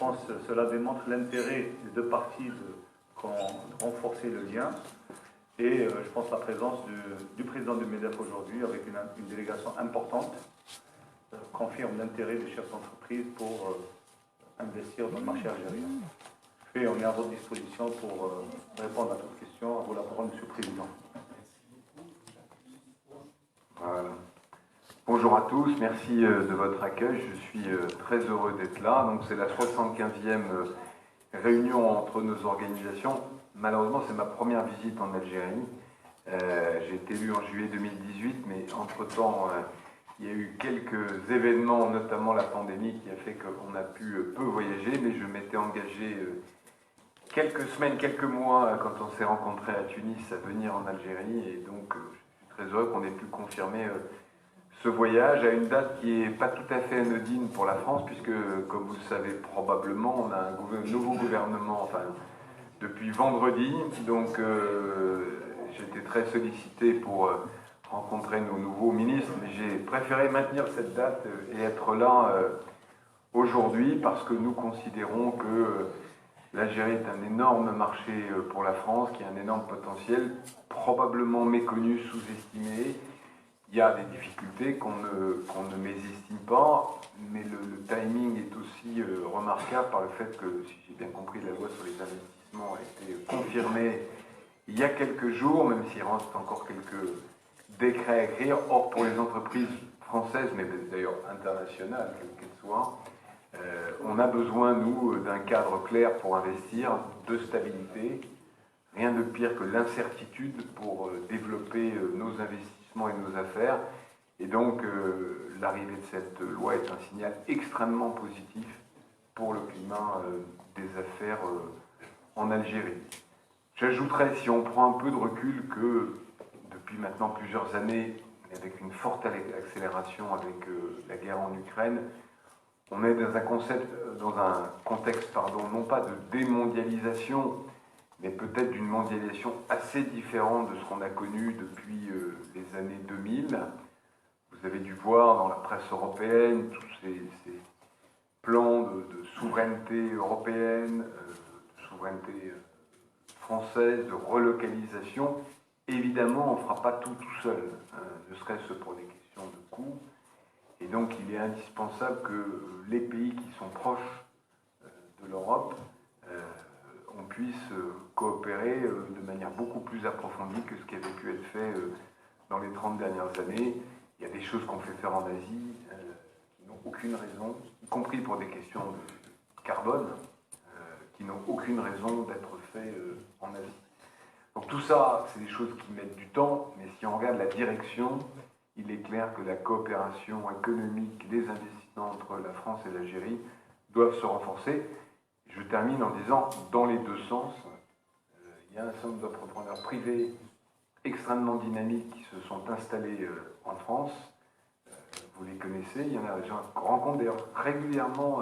pense que cela démontre l'intérêt des deux parties de renforcer le lien. Et je pense la présence du président du MEDEF aujourd'hui, avec une délégation importante, confirme l'intérêt des chefs d'entreprise pour investir dans le marché algérien. Et on est à votre disposition pour répondre à toutes questions. À vous la parole, Monsieur le Président. Voilà. Bonjour à tous, merci de votre accueil. Je suis très heureux d'être là. Donc c'est la 75e réunion entre nos organisations. Malheureusement, c'est ma première visite en Algérie. J'ai été élu en juillet 2018, mais entre-temps, il y a eu quelques événements, notamment la pandémie, qui a fait qu'on a pu peu voyager, mais je m'étais engagé quelques semaines, quelques mois, quand on s'est rencontrés à Tunis, à venir en Algérie, et donc je suis très heureux qu'on ait pu confirmer ce voyage à une date qui n'est pas tout à fait anodine pour la France, puisque, comme vous le savez probablement, on a un nouveau gouvernement, enfin, depuis vendredi, donc j'étais très sollicité pour rencontrer nos nouveaux ministres, mais j'ai préféré maintenir cette date et être là aujourd'hui parce que nous considérons que l'Algérie est un énorme marché pour la France, qui a un énorme potentiel, probablement méconnu, sous-estimé. Il y a des difficultés qu'on ne mésestime pas, mais le timing est aussi remarquable par le fait que, si j'ai bien compris, la loi sur les investissements a été confirmée il y a quelques jours, même s'il reste encore quelques décrets à écrire. Or, pour les entreprises françaises, mais d'ailleurs internationales, quelles qu'elles soient, on a besoin, nous, d'un cadre clair pour investir, de stabilité. Rien de pire que l'incertitude pour développer nos investissements et nos affaires. Et donc, l'arrivée de cette loi est un signal extrêmement positif pour le climat des affaires en Algérie. J'ajouterais, si on prend un peu de recul, que depuis maintenant plusieurs années, avec une forte accélération avec la guerre en Ukraine, on est dans un contexte, non pas de démondialisation, mais peut-être d'une mondialisation assez différente de ce qu'on a connu depuis les années 2000. Vous avez dû voir dans la presse européenne tous ces plans de souveraineté européenne, de souveraineté française, de relocalisation. Évidemment, on ne fera pas tout seul, ne serait-ce pour des questions de coûts. Et donc, il est indispensable que les pays qui sont proches de l'Europe on puisse coopérer de manière beaucoup plus approfondie que ce qui avait pu être fait dans les 30 dernières années. Il y a des choses qu'on fait faire en Asie qui n'ont aucune raison, y compris pour des questions de carbone, qui n'ont aucune raison d'être faites en Asie. Donc tout ça, c'est des choses qui mettent du temps, mais si on regarde la direction, il est clair que la coopération économique, les investissements entre la France et l'Algérie doivent se renforcer. Je termine en disant, dans les deux sens, il y a un certain nombre d'entrepreneurs privés extrêmement dynamiques qui se sont installés en France. Vous les connaissez, il y en a, je rencontre d'ailleurs régulièrement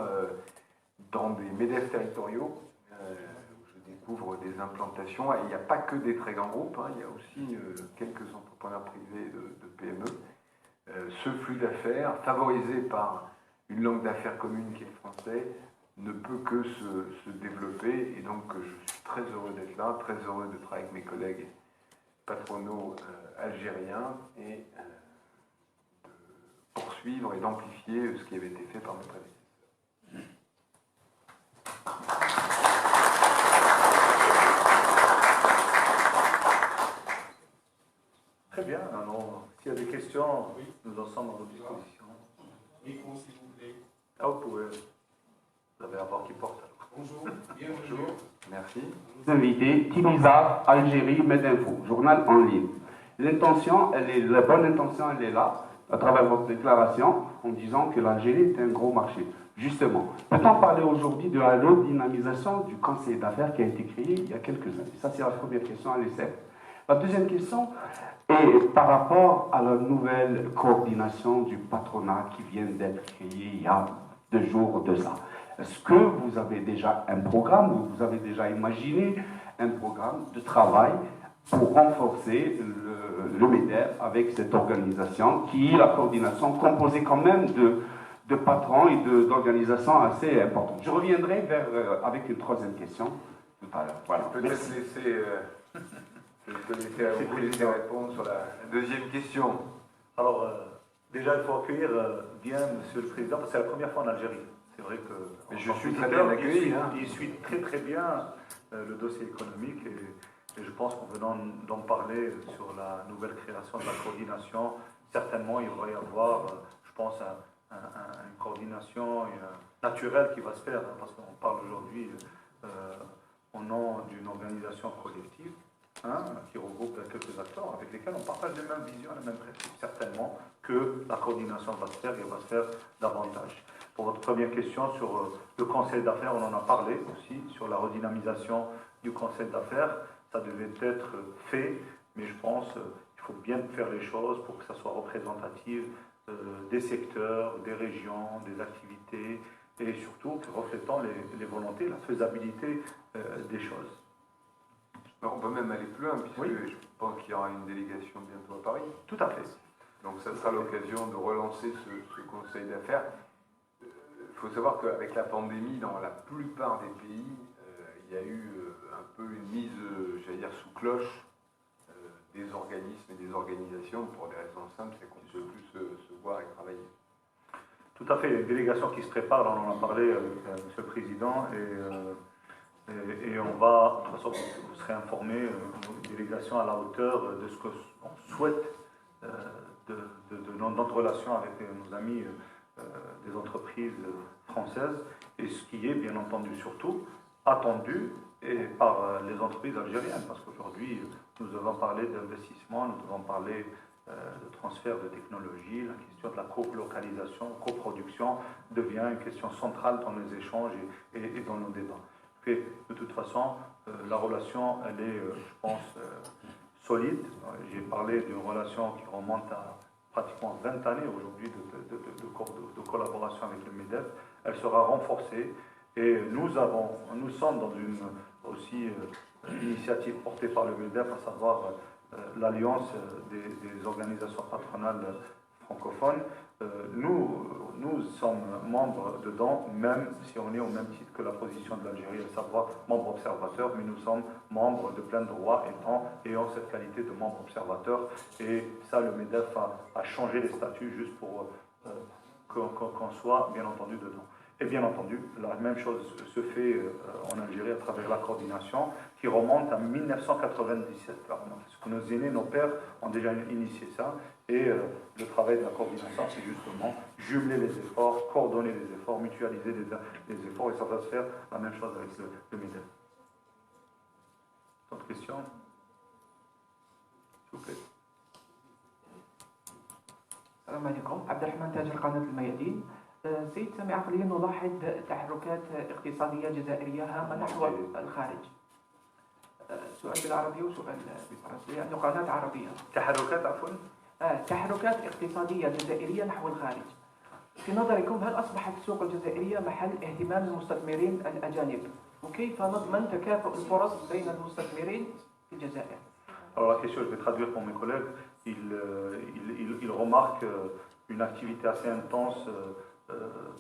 dans des MEDEF territoriaux, où je découvre des implantations. Et il n'y a pas que des très grands groupes, il y a aussi quelques entrepreneurs privés de PME. Ce flux d'affaires, favorisé par une langue d'affaires commune qui est le français, ne peut que se développer, et donc je suis très heureux d'être là, très heureux de travailler avec mes collègues patronaux algériens et de poursuivre et d'amplifier ce qui avait été fait par mes prédécesseurs. Très bien, alors s'il y a des questions, nous en sommes à votre disposition. Micro, s'il vous plaît. Ah, vous pouvez. Vous avez la voix qui porte. Bonjour, bienvenue. Merci. Invités, Tinisa, Algérie, Medinfo, journal en ligne. L'intention, la bonne intention, elle est là, à travers votre déclaration, en disant que l'Algérie est un gros marché. Justement, peut-on parler aujourd'hui de la redynamisation du conseil d'affaires qui a été créé il y a quelques années? Ça, c'est la première question à l'ESSEC. La deuxième question est par rapport à la nouvelle coordination du patronat qui vient d'être créée il y a 2 jours de ça. Est-ce que vous avez déjà un programme, ou vous avez déjà imaginé un programme de travail pour renforcer le MEDEF avec cette organisation qui est la coordination composée quand même de de patrons et d'organisations assez importantes. Je reviendrai avec une troisième question tout à l'heure. Voilà. Peut-être laisser répondre sur la deuxième question. Alors, déjà, il faut accueillir bien Monsieur le Président, parce que c'est la première fois en Algérie. C'est vrai que mais je suis très bien accueilli. Il suit très très bien le dossier économique et je pense qu'en venant d'en parler sur la nouvelle création de la coordination, certainement il va y avoir, je pense, une coordination naturelle qui va se faire, hein, parce qu'on parle aujourd'hui au nom d'une organisation collective. Qui regroupe quelques acteurs avec lesquels on partage les mêmes visions, les mêmes principes. Certainement que la coordination va se faire et va se faire davantage. Pour votre première question sur le conseil d'affaires, on en a parlé aussi, sur la redynamisation du conseil d'affaires. Ça devait être fait, mais je pense qu'il faut bien faire les choses pour que ça soit représentatif des secteurs, des régions, des activités et surtout reflétant les volontés, la faisabilité des choses. On peut même aller plus loin, puisque oui. Je pense qu'il y aura une délégation bientôt à Paris. Tout à fait. Donc ça sera l'occasion de relancer ce conseil d'affaires. Il faut savoir qu'avec la pandémie, dans la plupart des pays, il y a eu un peu une mise, j'allais dire, sous cloche des organismes et des organisations pour des raisons simples, c'est qu'on ne peut plus se voir et travailler. Tout à fait. Il y a une délégation qui se prépare, on en a parlé avec M. le Président, et on va, de toute façon, vous serez informés, une délégation à la hauteur de ce qu'on souhaite de notre relation avec nos amis des entreprises françaises, et ce qui est bien entendu surtout attendu par les entreprises algériennes, parce qu'aujourd'hui nous devons parler d'investissement, nous devons parler de transfert de technologie, la question de la co-localisation, coproduction devient une question centrale dans les échanges et dans nos débats. Et de toute façon, la relation, elle est, je pense, solide. J'ai parlé d'une relation qui remonte à pratiquement 20 années aujourd'hui de collaboration avec le MEDEF. Elle sera renforcée et nous sommes dans une aussi initiative portée par le MEDEF, à savoir l'alliance des organisations patronales francophones. Nous sommes membres dedans, même si on est au même titre que la position de l'Algérie, à savoir membre observateur, mais nous sommes membres de plein droit ayant cette qualité de membre observateur. Et ça, le MEDEF a changé les statuts juste pour qu'on soit, bien entendu, dedans. Et bien entendu, la même chose se fait en Algérie à travers la coordination qui remonte à 1997. Parce que nos aînés, nos pères ont déjà initié ça. Et le travail de la coordination, c'est justement jumeler les efforts, coordonner les efforts, mutualiser les efforts. Et ça va se faire la même chose avec le MEDEF. D'autres questions? S'il vous plaît. السلام عليكم. عبد الرحمن تاج قناة الميادين. سيد سامي عقليا نلاحظ تحركات اقتصادية جزائرية هامة نحو الخارج. سؤال بالعربية وسؤال بالفرنسية، يعني قناة عربية. تحركات عفوا؟ تحركات اقتصادية جزائرية نحو الخارج. في نظركم هل أصبحت السوق الجزائرية محل اهتمام المستثمرين الأجانب؟ وكيف نضمن تكافؤ الفرص بين المستثمرين في الجزائر؟ Alors la question, je vais traduire pour mes collègues. Il remarque une activité assez intense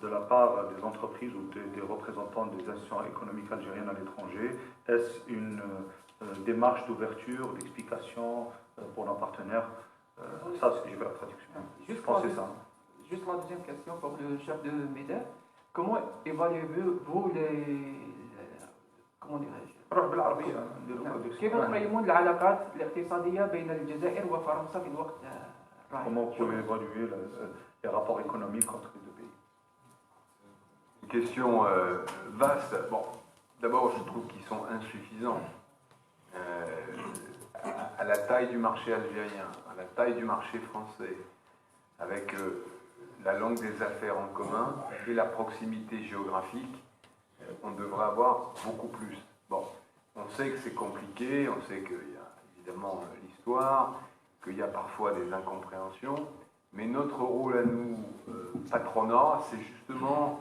de la part des entreprises ou des représentants des institutions économiques algériennes à l'étranger. Est-ce une démarche d'ouverture, d'explication pour nos partenaires? Ça, je vais la traduction. Je pense que c'est ça. Juste la deuxième question pour le chef de MEDEF. Comment évaluez-vous comment dirais-je? كيف تقيمون العلاقات الاقتصادية بين الجزائر وفرنسا في الوقت الراهن؟ Comment vous pouvez évaluer les rapports économiques entre les deux pays? Une question vaste. Bon, d'abord, je trouve qu'ils sont insuffisants à la taille du marché algérien, à la taille du marché français, avec la langue des affaires en commun et la proximité géographique. On devrait avoir beaucoup plus. Bon, on sait que c'est compliqué, on sait qu'il y a évidemment l'histoire, qu'il y a parfois des incompréhensions, mais notre rôle à nous, patronat, c'est justement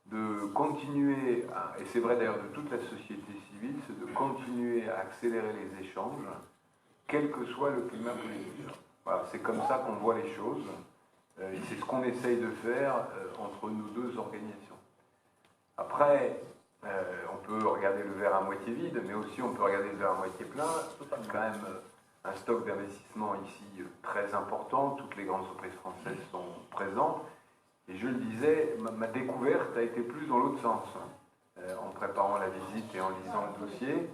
de continuer, et c'est vrai d'ailleurs de toute la société civile, c'est de continuer à accélérer les échanges, quel que soit le climat politique. Voilà, c'est comme ça qu'on voit les choses. Et c'est ce qu'on essaye de faire entre nos deux organisations. Après, on peut regarder le verre à moitié vide, mais aussi on peut regarder le verre à moitié plein. Il y a quand même un stock d'investissement ici très important. Toutes les grandes entreprises françaises sont présentes. Et je le disais, ma découverte a été plus dans l'autre sens. En préparant la visite et en lisant le dossier,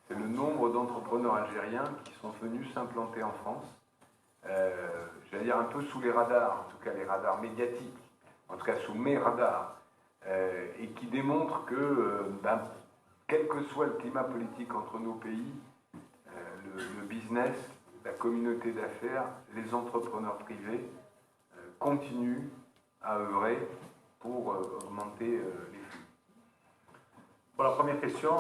c'est le nombre d'entrepreneurs algériens qui sont venus s'implanter en France. J'allais dire un peu sous les radars, en tout cas les radars médiatiques, en tout cas sous mes radars, et qui démontrent que, quel que soit le climat politique entre nos pays, le business, la communauté d'affaires, les entrepreneurs privés continuent à œuvrer pour augmenter les flux. Pour la première question,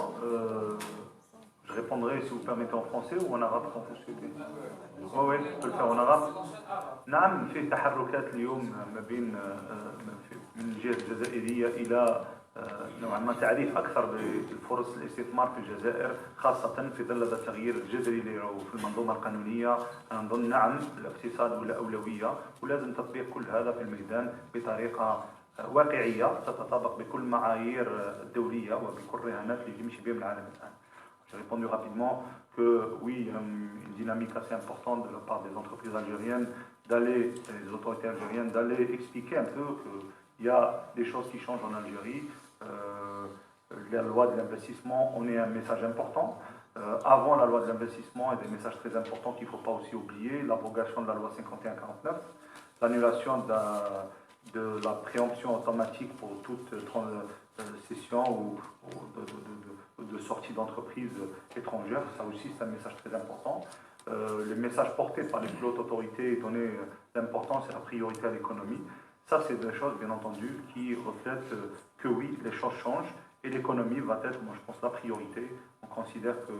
je répondrai, si vous permettez, en français ou en arabe quand vous souhaitez. Oui, je peux le faire en arabe. نعم في تحركات اليوم ما بين من الجهة الجزائرية إلى نوعا ما تعريف أكثر بفرص الاستثمار في الجزائر، خاصة في ظل هذا التغيير الجذري اللي راهو في المنظومة القانونية. أنا نظن نعم الاقتصاد ولا أولوية، ولازم تطبيق كل هذا في الميدان بطريقة واقعية تتطابق بكل معايير الدولية وبكل الرهانات اللي يمشي بها العالم الآن. J'ai répondu rapidement que oui, il y a une dynamique assez importante de la part des entreprises algériennes, des autorités algériennes, d'aller expliquer un peu qu'il y a des choses qui changent en Algérie. La loi de l'investissement, on est un message important. Avant la loi de l'investissement, il y a des messages très importants qu'il ne faut pas aussi oublier. L'abrogation de la loi 51-49, l'annulation de la préemption automatique pour toute cession ou de sortie d'entreprises étrangères, ça aussi c'est un message très important. Les messages portés par les plus hautes autorités, donner l'importance et la priorité à l'économie, ça c'est des choses bien entendu qui reflètent que oui, les choses changent et l'économie va être, moi je pense, la priorité. On considère que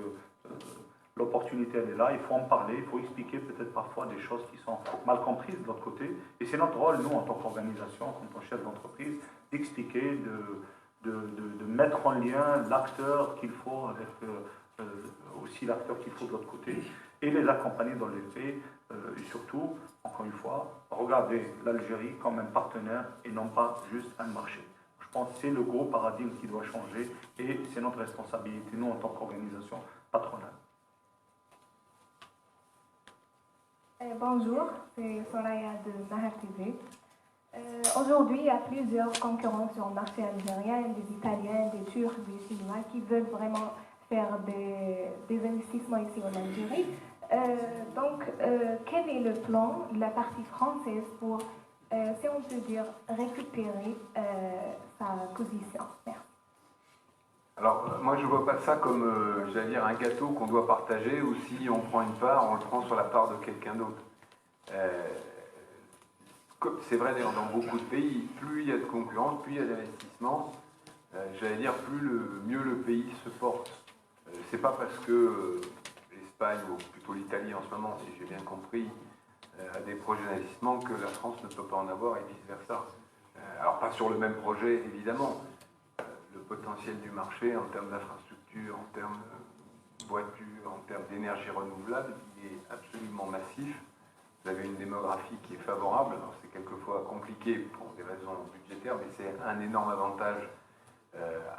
l'opportunité elle est là, il faut en parler, il faut expliquer peut-être parfois des choses qui sont mal comprises de l'autre côté. Et c'est notre rôle, nous, en tant qu'organisation, en tant que chef d'entreprise, d'expliquer, de mettre en lien l'acteur qu'il faut avec aussi l'acteur qu'il faut de l'autre côté et les accompagner dans les faits et surtout, encore une fois, regarder l'Algérie comme un partenaire et non pas juste un marché. Je pense que c'est le gros paradigme qui doit changer et c'est notre responsabilité, nous, en tant qu'organisation patronale. Bonjour, c'est Soraya de Zahar TV. Aujourd'hui, il y a plusieurs concurrents sur le marché algérien, des Italiens, des Turcs, des Chinois qui veulent vraiment faire des investissements ici en Algérie. Donc, quel est le plan de la partie française pour, si on peut dire, récupérer sa position? Merci. Alors, moi, je ne vois pas ça comme, j'allais dire, un gâteau qu'on doit partager, ou si on prend une part, on le prend sur la part de quelqu'un d'autre. C'est vrai d'ailleurs dans beaucoup de pays, plus il y a de concurrence, plus il y a d'investissement, j'allais dire, mieux le pays se porte. C'est pas parce que l'Espagne, ou plutôt l'Italie en ce moment, si j'ai bien compris, a des projets d'investissement que la France ne peut pas en avoir et vice-versa. Alors pas sur le même projet, évidemment. Le potentiel du marché en termes d'infrastructure, en termes de voitures, en termes d'énergie renouvelable, il est absolument massif. Vous avez une démographie qui est favorable, c'est quelquefois compliqué pour des raisons budgétaires, mais c'est un énorme avantage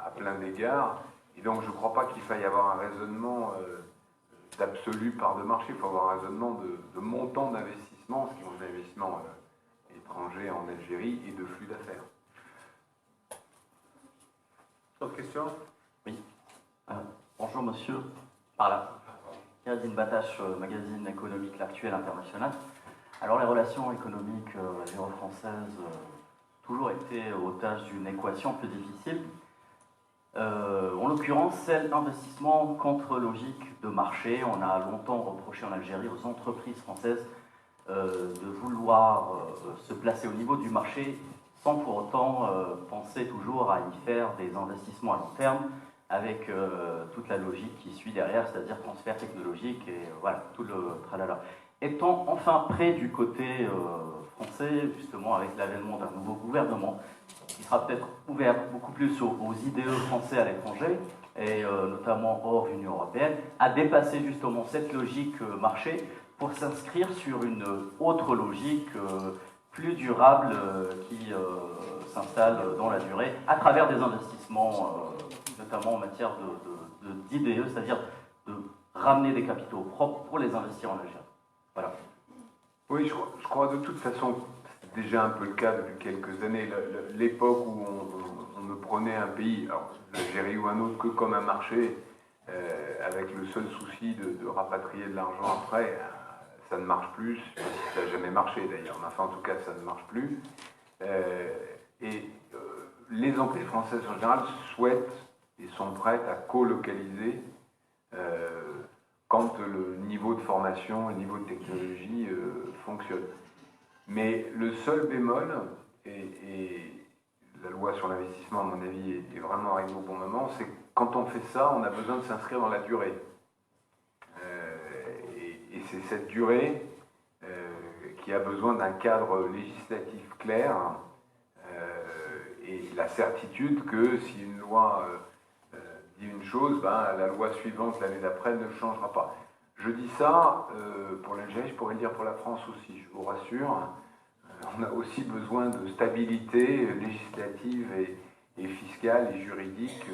à plein d'égards. Et donc je ne crois pas qu'il faille avoir un raisonnement d'absolu part de marché, il faut avoir un raisonnement de montant d'investissement, ce qui est un investissement étranger en Algérie et de flux d'affaires. Autre question? Oui. Bonjour monsieur. Par là. Yazdine Batache, magazine économique L'Actuel International. Alors les relations économiques algéro-françaises ont toujours été otages d'une équation peu difficile. En l'occurrence, celle d'investissement contre logique de marché. On a longtemps reproché en Algérie aux entreprises françaises de vouloir se placer au niveau du marché sans pour autant penser toujours à y faire des investissements à long terme avec toute la logique qui suit derrière, c'est-à-dire transfert technologique et voilà, tout le tralala. Étant enfin prêt du côté français, justement avec l'avènement d'un nouveau gouvernement, qui sera peut-être ouvert beaucoup plus aux idéaux français à l'étranger, et notamment hors Union européenne, à dépasser justement cette logique marché pour s'inscrire sur une autre logique plus durable qui s'installe dans la durée à travers des investissements, notamment en matière d'IDE, c'est-à-dire de ramener des capitaux propres pour les investir en Algérie. Voilà. Oui, je crois de toute façon, c'est déjà un peu le cas depuis quelques années, l'époque où on ne prenait un pays, alors l'Algérie ou un autre, que comme un marché, avec le seul souci de rapatrier de l'argent après, ça ne marche plus. Je ne sais pas si ça n'a jamais marché d'ailleurs, mais enfin en tout cas ça ne marche plus. Les entreprises françaises en général souhaitent et sont prêtes à co-localiser quand le niveau de formation, le niveau de technologie fonctionne. Mais le seul bémol, et la loi sur l'investissement, à mon avis, est vraiment arrivée au bon moment, c'est que quand on fait ça, on a besoin de s'inscrire dans la durée. Et c'est cette durée qui a besoin d'un cadre législatif clair et la certitude que si une loi dit une chose, la loi suivante, l'année d'après, ne changera pas. Je dis ça pour l'Algérie, je pourrais le dire pour la France aussi, je vous rassure. On a aussi besoin de stabilité législative et fiscale et juridique.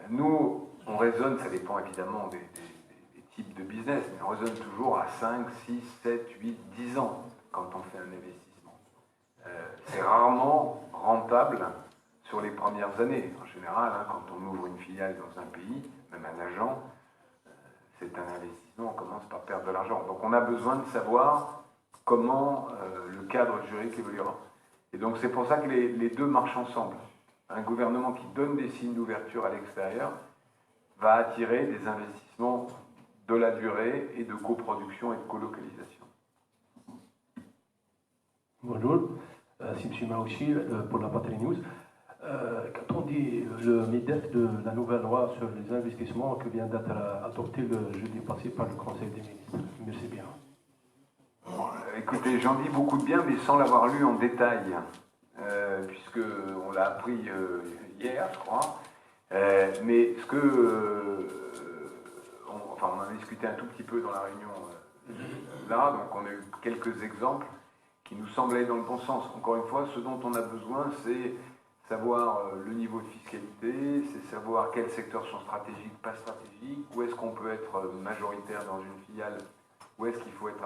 Nous, on raisonne, ça dépend évidemment des types de business, mais on raisonne toujours à 5, 6, 7, 8, 10 ans quand on fait un investissement. C'est rarement rentable sur les premières années. En général, quand on ouvre une filiale dans un pays, même un agent, c'est un investissement, on commence par perdre de l'argent. Donc on a besoin de savoir comment le cadre juridique évoluera. Et donc c'est pour ça que les deux marchent ensemble. Un gouvernement qui donne des signes d'ouverture à l'extérieur va attirer des investissements de la durée et de coproduction et de colocalisation. Bonjour, c'est M. Maouchi pour la Patrie News. Quand on dit le MEDEF de la nouvelle loi sur les investissements qui vient d'être adoptée le jeudi passé par le Conseil des ministres, merci bien. Écoutez, j'en dis beaucoup de bien, mais sans l'avoir lu en détail, puisqu'on l'a appris hier, je crois. Mais ce que... on en a discuté un tout petit peu dans la réunion là, donc on a eu quelques exemples qui nous semblent aller dans le bon sens. Encore une fois, ce dont on a besoin, c'est savoir le niveau de fiscalité, c'est savoir quels secteurs sont stratégiques, pas stratégiques, où est-ce qu'on peut être majoritaire dans une filiale, où est-ce qu'il faut être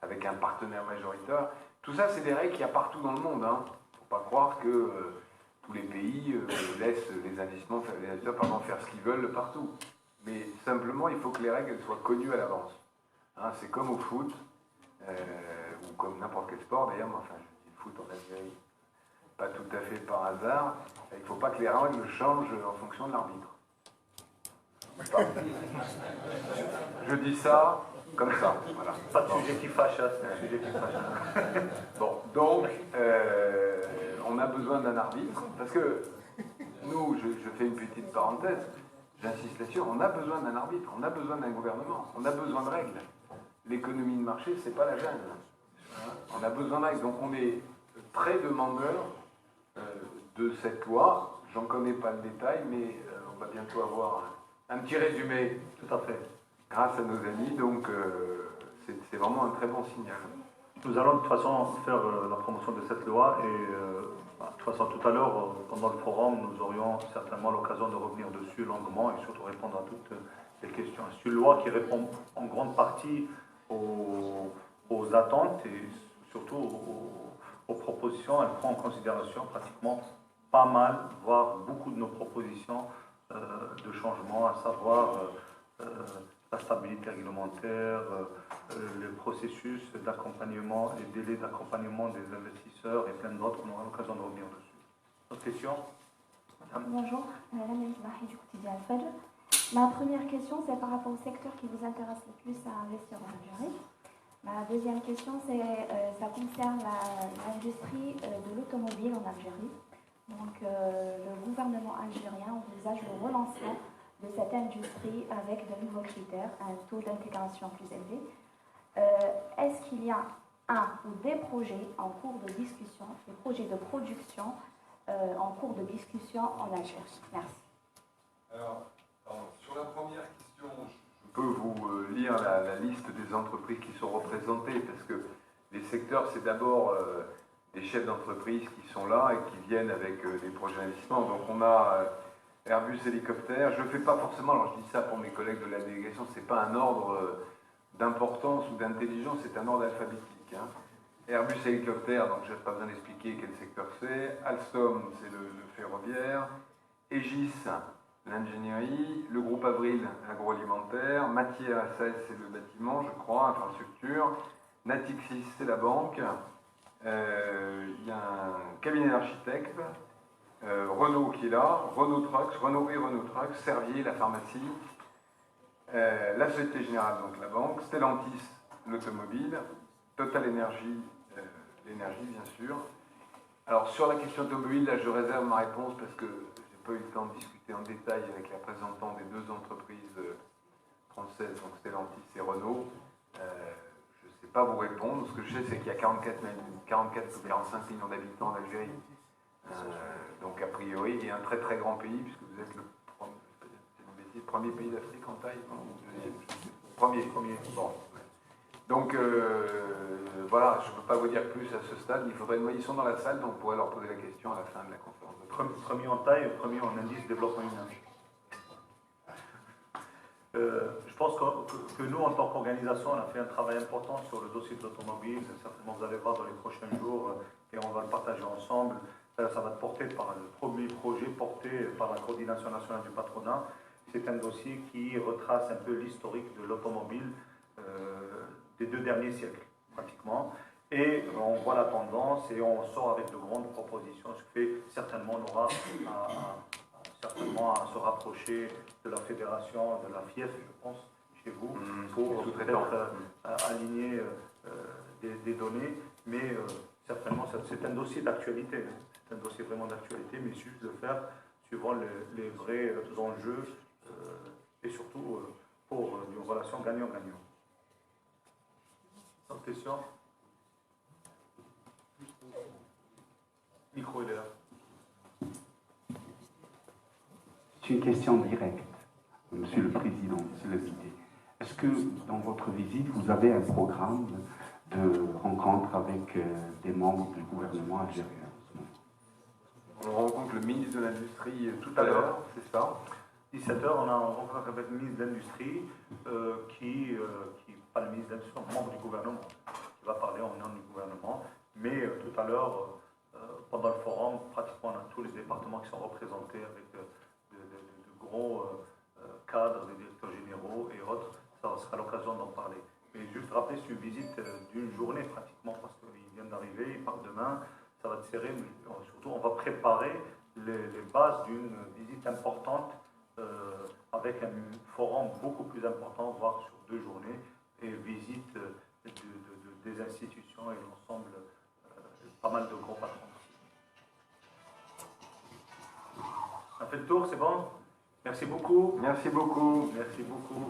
avec un partenaire majoritaire. Tout ça, c'est des règles qu'il y a partout dans le monde. Il ne faut pas croire que tous les pays laissent les investisseurs faire ce qu'ils veulent partout. Mais simplement, il faut que les règles soient connues à l'avance. C'est comme au foot, ou comme n'importe quel sport d'ailleurs, mais enfin, je dis le foot en Algérie, pas tout à fait par hasard. Il ne faut pas que les règles changent en fonction de l'arbitre. Je dis ça comme ça. Voilà. Pas de sujet qui fâche, c'est un sujet qui fâche. Bon, donc, on a besoin d'un arbitre, parce que nous, je fais une petite parenthèse, j'insiste là-dessus, on a besoin d'un arbitre, on a besoin d'un gouvernement, on a besoin de règles. L'économie de marché, c'est pas la jungle. On a besoin de règles, donc on est très demandeur de cette loi. J'en connais pas le détail, mais on va bientôt avoir un petit résumé. Tout à fait. Grâce à nos amis, donc c'est vraiment un très bon signal. Nous allons de toute façon faire la promotion de cette loi et de toute façon tout à l'heure, pendant le forum, nous aurions certainement l'occasion de revenir dessus longuement et surtout répondre à toutes les questions. C'est une loi qui répond en grande partie aux attentes et surtout aux propositions. Elle prend en considération pratiquement pas mal, voire beaucoup de nos propositions de changement, à savoir la stabilité réglementaire, le processus d'accompagnement, les délais d'accompagnement des investisseurs et plein d'autres. On aura l'occasion de revenir dessus. D'autres questions? Bonjour, Lamine Bahi du quotidien Al-Fajr. Ma première question, c'est par rapport au secteur qui vous intéresse le plus à investir en Algérie. Ma deuxième question, ça concerne l'industrie de l'automobile en Algérie. Donc, le gouvernement algérien envisage le relancement de cette industrie avec de nouveaux critères, un taux d'intégration plus élevé. Est-ce qu'il y a un ou des projets en cours de discussion, des projets de production en cours de discussion en Algérie? Merci. Alors, sur la première question, je peux vous lire la liste des entreprises qui sont représentées, parce que les secteurs, c'est d'abord des chefs d'entreprise qui sont là et qui viennent avec des projets d'investissement. Donc on a Airbus Hélicoptère. Je ne fais pas forcément, alors je dis ça pour mes collègues de la délégation, ce n'est pas un ordre d'importance ou d'intelligence, c'est un ordre alphabétique. Hein. Airbus Hélicoptère, donc je n'ai pas besoin d'expliquer quel secteur c'est. Alstom, c'est le ferroviaire. Aegis, l'ingénierie. Le groupe Avril, l'agroalimentaire. Matière SAS, c'est le bâtiment, je crois, infrastructure. Natixis, c'est la banque. Il y a un cabinet d'architectes. Renault qui est là. Renault Trucks, Renault et Renault Trucks. Servier, la pharmacie. La Société Générale, donc la banque. Stellantis, l'automobile. Total Energy, l'énergie, bien sûr. Alors, sur la question automobile, là, je réserve ma réponse parce que j'ai pas eu le temps de discuter en détail avec la représentante des deux entreprises françaises, donc Stellantis et Renault. Je ne sais pas vous répondre. Ce que je sais, c'est qu'il y a 44 ou 45 millions d'habitants en Algérie. Donc, a priori, il y a un très très grand pays, puisque vous êtes le premier pays d'Afrique en taille. Non, premier. Bon. Donc, voilà, je ne peux pas vous dire plus à ce stade. Ils sont dans la salle, donc vous pourrez leur poser la question à la fin de la conférence. Premier en taille, premier en indice de développement humain. Je pense que nous, en tant qu'organisation, on a fait un travail important sur le dossier de l'automobile. Certainement, vous allez voir dans les prochains jours, et on va le partager ensemble. Ça va être porté par le premier projet porté par la Coordination nationale du patronat. C'est un dossier qui retrace un peu l'historique de l'automobile des 2 derniers siècles, pratiquement. Et on voit la tendance et on sort avec de grandes propositions, ce qui fait certainement on aura à se rapprocher de la fédération, de la FIEF, je pense, chez vous, pour peut-être aligner des données. Mais certainement, c'est un dossier d'actualité. C'est un dossier vraiment d'actualité, mais juste de faire suivant les vrais enjeux et surtout pour une relation gagnant-gagnant. Autre question? Micro, il est là. C'est une question directe, Monsieur le Président, Monsieur le Cité. Est-ce que dans votre visite, vous avez un programme de rencontre avec des membres du gouvernement algérien? On rencontre le ministre de l'Industrie tout à l'heure, c'est ça. 17h, on a un rencontre avec le ministre de l'Industrie, pas le ministre de l'Industrie, un membre du gouvernement, qui va parler en nom du gouvernement. Mais tout à l'heure, pendant le forum, pratiquement on a tous les départements qui sont représentés avec de gros cadres, des directeurs généraux et autres. Ça sera l'occasion d'en parler. Mais juste rappeler, c'est une visite d'une journée pratiquement, parce qu'ils viennent d'arriver, ils partent demain, ça va être serré, mais surtout on va préparer les bases d'une visite importante avec un forum beaucoup plus important, voire sur 2 journées, et visite des institutions et l'ensemble, pas mal de gros patrons. On a fait le tour, c'est bon? Merci beaucoup. Merci beaucoup. Merci beaucoup.